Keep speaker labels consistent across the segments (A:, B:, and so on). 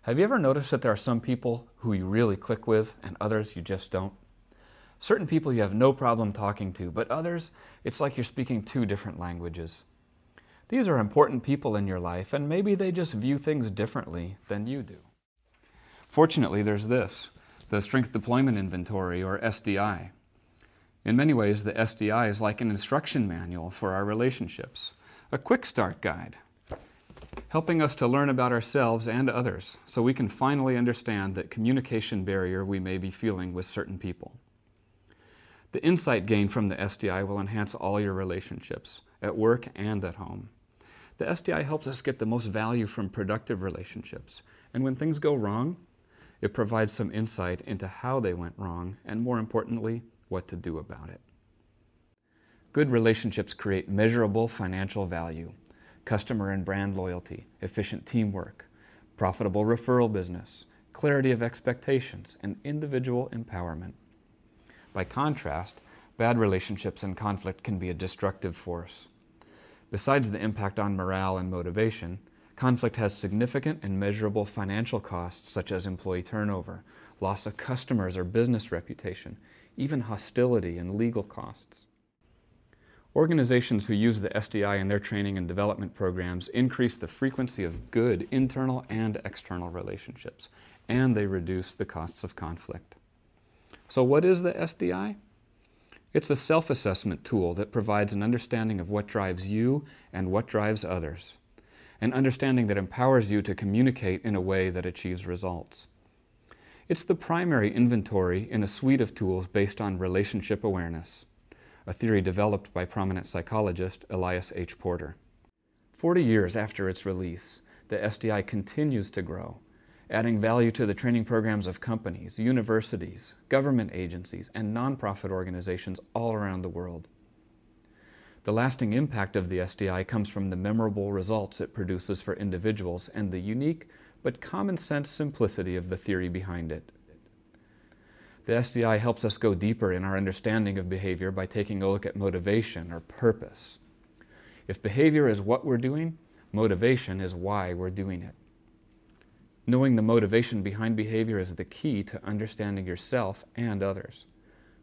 A: Have you ever noticed that there are some people who you really click with and others you just don't? Certain people you have no problem talking to, but others, it's like you're speaking two different languages. These are important people in your life, and maybe they just view things differently than you do. Fortunately, there's this, the Strength Deployment Inventory, or SDI. In many ways, the SDI is like an instruction manual for our relationships, a quick start guide, helping us to learn about ourselves and others so we can finally understand that communication barrier we may be feeling with certain people. The insight gained from the SDI will enhance all your relationships, at work and at home. The SDI helps us get the most value from productive relationships, and when things go wrong, it provides some insight into how they went wrong, and more importantly, what to do about it. Good relationships create measurable financial value, customer and brand loyalty, efficient teamwork, profitable referral business, clarity of expectations, and individual empowerment. By contrast, bad relationships and conflict can be a destructive force. Besides the impact on morale and motivation, conflict has significant and measurable financial costs such as employee turnover, loss of customers or business reputation, even hostility and legal costs. Organizations who use the SDI in their training and development programs increase the frequency of good internal and external relationships, and they reduce the costs of conflict. So what is the SDI? It's a self-assessment tool that provides an understanding of what drives you and what drives others, an understanding that empowers you to communicate in a way that achieves results. It's the primary inventory in a suite of tools based on relationship awareness, a theory developed by prominent psychologist Elias H. Porter. 40 years after its release, the SDI continues to grow, adding value to the training programs of companies, universities, government agencies, and nonprofit organizations all around the world. The lasting impact of the SDI comes from the memorable results it produces for individuals and the unique but common-sense simplicity of the theory behind it. The SDI helps us go deeper in our understanding of behavior by taking a look at motivation or purpose. If behavior is what we're doing, motivation is why we're doing it. Knowing the motivation behind behavior is the key to understanding yourself and others.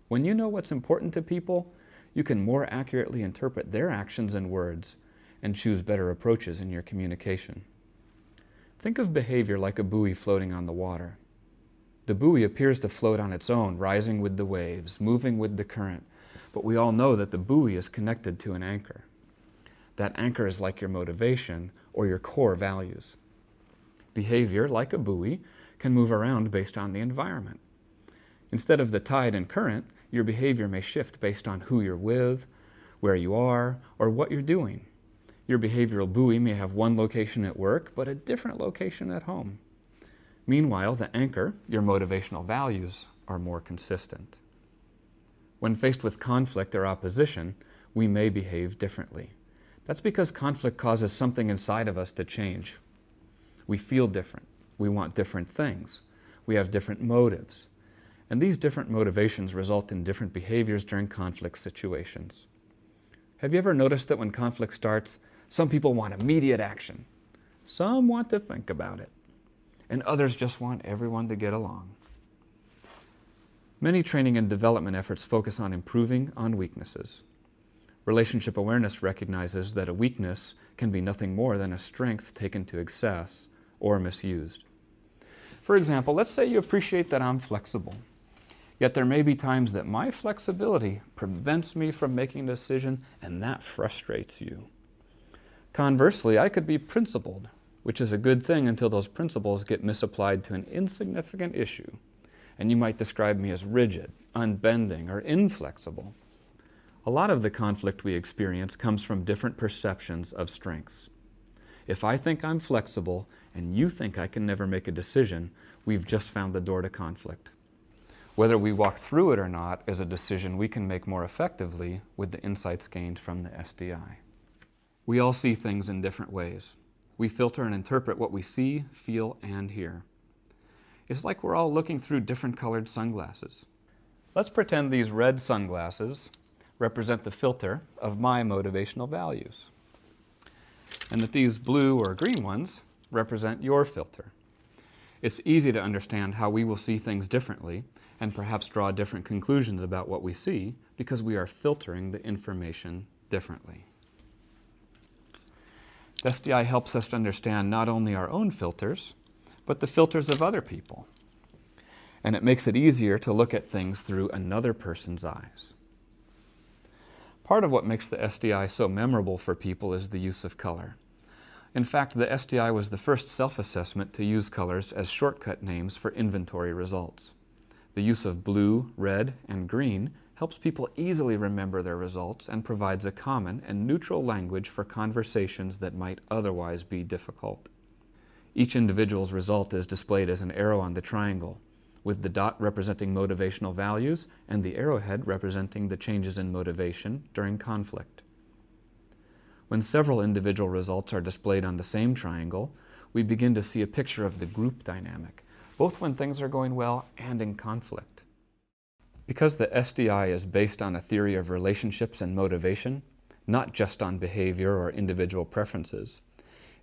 A: When you know what's important to people, you can more accurately interpret their actions and words and choose better approaches in your communication. Think of behavior like a buoy floating on the water. The buoy appears to float on its own, rising with the waves, moving with the current, but we all know that the buoy is connected to an anchor. That anchor is like your motivation or your core values. Behavior, like a buoy, can move around based on the environment. Instead of the tide and current, your behavior may shift based on who you're with, where you are, or what you're doing. Your behavioral buoy may have one location at work, but a different location at home. Meanwhile, the anchor, your motivational values, are more consistent. When faced with conflict or opposition, we may behave differently. That's because conflict causes something inside of us to change. We feel different. We want different things. We have different motives. And these different motivations result in different behaviors during conflict situations. Have you ever noticed that when conflict starts, some people want immediate action? Some want to think about it. And others just want everyone to get along. Many training and development efforts focus on improving on weaknesses. Relationship awareness recognizes that a weakness can be nothing more than a strength taken to excess or misused. For example, let's say you appreciate that I'm flexible, yet there may be times that my flexibility prevents me from making a decision, and that frustrates you. Conversely, I could be principled, which is a good thing until those principles get misapplied to an insignificant issue, and you might describe me as rigid, unbending, or inflexible. A lot of the conflict we experience comes from different perceptions of strengths. If I think I'm flexible and you think I can never make a decision, we've just found the door to conflict. Whether we walk through it or not is a decision we can make more effectively with the insights gained from the SDI. We all see things in different ways. We filter and interpret what we see, feel, and hear. It's like we're all looking through different colored sunglasses. Let's pretend these red sunglasses represent the filter of my motivational values, and that these blue or green ones represent your filter. It's easy to understand how we will see things differently and perhaps draw different conclusions about what we see because we are filtering the information differently. The SDI helps us to understand not only our own filters, but the filters of other people. And it makes it easier to look at things through another person's eyes. Part of what makes the SDI so memorable for people is the use of color. In fact, the SDI was the first self-assessment to use colors as shortcut names for inventory results. The use of blue, red, and green helps people easily remember their results and provides a common and neutral language for conversations that might otherwise be difficult. Each individual's result is displayed as an arrow on the triangle, with the dot representing motivational values and the arrowhead representing the changes in motivation during conflict. When several individual results are displayed on the same triangle, we begin to see a picture of the group dynamic, both when things are going well and in conflict. Because the SDI is based on a theory of relationships and motivation, not just on behavior or individual preferences,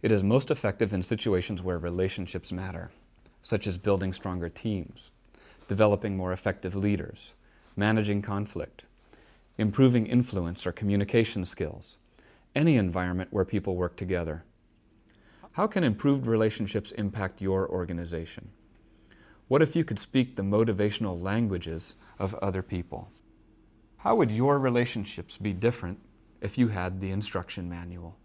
A: it is most effective in situations where relationships matter, such as building stronger teams, developing more effective leaders, managing conflict, improving influence or communication skills, any environment where people work together. How can improved relationships impact your organization? What if you could speak the motivational languages of other people? How would your relationships be different if you had the instruction manual?